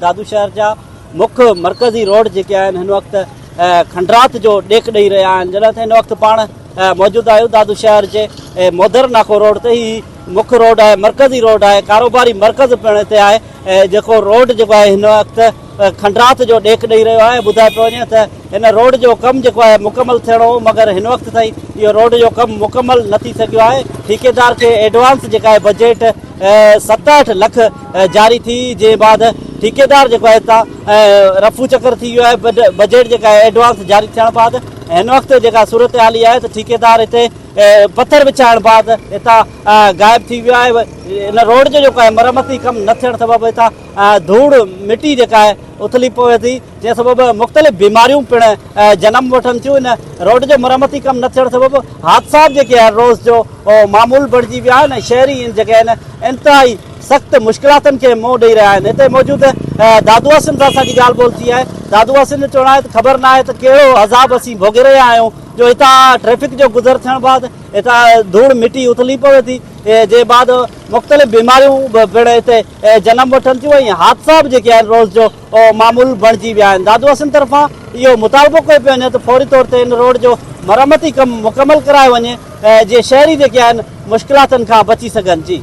दादू शहर जा मुख्य मरकज़ी रोड जेके आहिनि हिन वक़्तु खंडरात जो ॾेक ॾेई रहिया आहिनि। जॾहिं त हिन वक़्तु पाण मौजूदु आहियूं दादू शहर जे मोदर नाको रोड ते। ही मुख्य रोड आहे, मरकज़ी रोड आहे, कारोबारी मरकज़ पिणु हिते आहे। जेको रोड जेको आहे हिन वक़्तु खंडरात जो ॾेक ॾेई रहियो आहे। ॿुधाए पियो वञे त हिन रोड जो कमु जेको आहे मुकमल थियणो हो, मगर हिन वक़्तु ताईं इहो रोड जो कमु मुकमल न थी सघियो आहे। ठेकेदार खे एडवांस जेका आहे बजट 67 लख जारी थी, जे बाद ठेकेदार जेको आहे हितां रफू चकर थी वियो आहे। बजट जेका आहे एडवांस जारी थियण बाद हिन वक़्तु जेका सूरत हाली आहे त ठेकेदार हिते पथर विछाइण बाद हितां गायब थी वियो आहे। हिन रोड जो जेको आहे मरमती कमु न थियण सबबि हितां धूड़ मिटी जेका आहे उथली पवे थी, जंहिं सबबि मुख़्तलिफ़ बीमारियूं पिणु जनम वठनि थियूं। हिन रोड जो मरमती कमु न थियण सबबि हादसा जेके आहिनि रोज़ जो मामूल बणिजी विया आहिनि। शहरी जेके आहिनि इंतिहाई सख़्त मुश्किलातुनि खे मुंहुं ॾेई रहिया आहिनि। हिते मौजूदु दादू हसन सां असांजी ॻाल्हि ॿोल थी आहे। दादू हसन जो चवणु आहे त ख़बर न आहे त कहिड़ो अज़ाब असीं भोगे रहिया आहियूं, जो हितां ट्रैफ़िक जो गुज़र थियण बाद हितां धूड़ मिटी उथली पवे थी, जे बाद मुख़्तलिफ़ बीमारियूं पिणु हिते जनम वठनि थियूं ऐं हादसा बि जेके आहिनि रोज़ जो मामूल बणिजी विया आहिनि। दादू हसन तरफ़ां इहो मुतालबो कयो पियो वञे त फौरी तौर ते हिन रोड जो मरमती कमु मुकमल कराए वञे, जे शहरी जेके आहिनि मुश्किलातुनि खां बची सघनि। जी।